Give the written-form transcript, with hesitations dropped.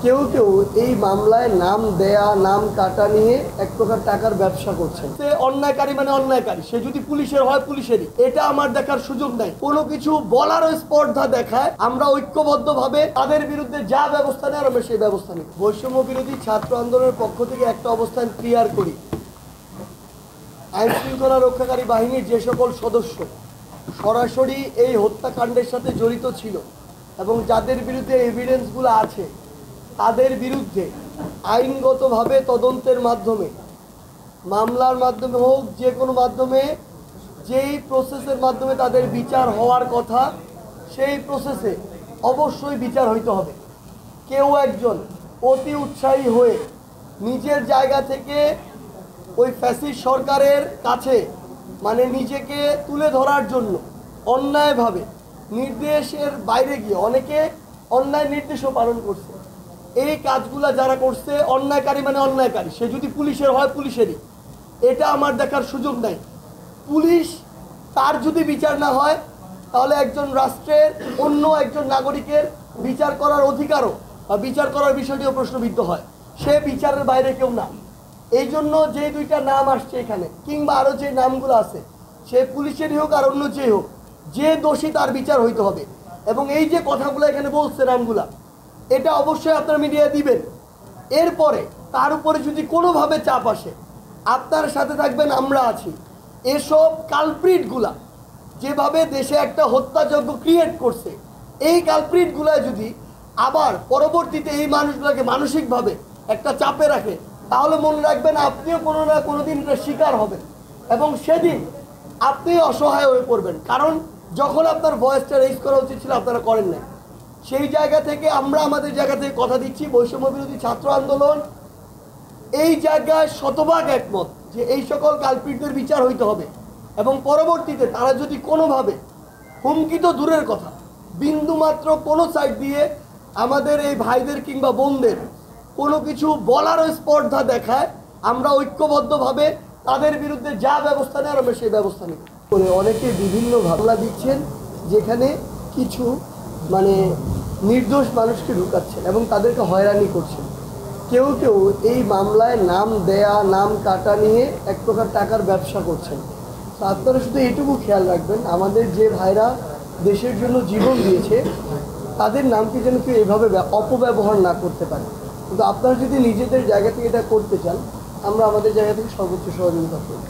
কেউ কেউ এই মামলায় নাম দেয়া নাম কাটা নিয়ে এক প্রকার টাকার ব্যবসা করছেন। অন্যায়কারী মানে অন্যায়কারী, সে যদি পুলিশের হয় পুলিশেরই, এটা আমার দেখার সুযোগ নাই। কোনো কিছু বলারও স্পর্ধা দেখায়, আমরা ঐক্যবদ্ধভাবে তাদের বিরুদ্ধে যা ব্যবস্থা নেয় আমরা সেই ব্যবস্থা নিই। বৈষম্য বিরোধী ছাত্র আন্দোলনের পক্ষ থেকে একটা অবস্থান ক্লিয়ার করি, আইন শৃঙ্খলা রক্ষাকারী বাহিনীর যে সকল সদস্য সরাসরি এই হত্যাকাণ্ডের সাথে জড়িত ছিল এবং যাদের বিরুদ্ধে এভিডেন্সগুলো আছে, তাদের বিরুদ্ধে আইনগতভাবে তদন্তের মাধ্যমে, মামলার মাধ্যমে হোক, যে কোনো মাধ্যমে, যেই প্রসেসের মাধ্যমে তাদের বিচার হওয়ার কথা সেই প্রসেসে অবশ্যই বিচার হইতে হবে। কেউ একজন অতি উৎসাহী হয়ে নিজের জায়গা থেকে ওই ফ্যাসিস্ট সরকারের কাছে মানে নিজেকে তুলে ধরার জন্য অন্যায়ভাবে নির্দেশের বাইরে গিয়ে অনেকে অন্যায় নির্দেশও পালন করছে। এই কাজগুলা যারা করছে, অন্যায়কারী মানে অন্যায়কারী, সে যদি পুলিশের হয় পুলিশেরই, এটা আমার দেখার সুযোগ নাই। পুলিশ তার যদি বিচার না হয় তাহলে একজন রাষ্ট্রের অন্য একজন নাগরিকের বিচার করার অধিকারও বা বিচার করার বিষয়টিও প্রশ্নবিদ্ধ হয়। সে বিচারের বাইরে কেউ না। এই জন্য যে দুইটা নাম আসছে এখানে কিংবা আরও যে নামগুলো আছে, সে পুলিশেরই হোক আর অন্য যেই হোক, যে দোষী তার বিচার হইতে হবে। এবং এই যে কথাগুলো এখানে বলছে নামগুলা, এটা অবশ্যই আপনার মিডিয়া দিবেন। এরপরে তার উপরে যদি কোনোভাবে চাপ আসে, আপনার সাথে থাকবেন, আমরা আছি। এসব কালপ্রিটগুলা যেভাবে দেশে একটা হত্যাযজ্ঞ ক্রিয়েট করছে, এই কালপ্রিটগুলা যদি আবার পরবর্তীতে এই মানুষগুলোকে মানসিকভাবে একটা চাপে রাখে, তাহলে মনে রাখবেন আপনিও কোনো না কোনো দিন এটার শিকার হবেন এবং সেদিন আপনি অসহায় হয়ে পড়বেন। কারণ যখন আপনার ভয়েসটা রেজ করা উচিত ছিল আপনারা করেন নাই। সেই জায়গা থেকে আমরা আমাদের জায়গা থেকে কথা দিচ্ছি, বৈষম্য বিরোধী ছাত্র আন্দোলন এই জায়গায় শতভাগ একমত যে এই সকল কালপিটদের বিচার হইতে হবে এবং পরবর্তীতে তারা যদি কোনোভাবে, হুমকি তো দূরের কথা, বিন্দুমাত্র কোনো সাইড দিয়ে আমাদের এই ভাইদের কিংবা বোনদের কোনো কিছু বলারও স্পর্ধা দেখায়, আমরা ঐক্যবদ্ধভাবে তাদের বিরুদ্ধে যা ব্যবস্থা নেয় আমরা সেই ব্যবস্থা নিই। করে অনেকে বিভিন্ন ভাবনা দিচ্ছেন যেখানে কিছু মানে নির্দোষ মানুষকে ঢুকাচ্ছেন এবং তাদেরকে হয়রানি করছেন। কেউ কেউ এই মামলায় নাম দেয়া নাম কাটা নিয়ে এক প্রকার টাকার ব্যবসা করছেন। তো আপনারা শুধু এইটুকু খেয়াল রাখবেন, আমাদের যে ভাইরা দেশের জন্য জীবন দিয়েছে তাদের নামকে যেন কেউ এভাবে অপব্যবহার না করতে পারে। কিন্তু আপনারা যদি নিজেদের জায়গা থেকে এটা করতে চান, আমরা আমাদের জায়গা থেকে সর্বোচ্চ সহযোগিতা করব।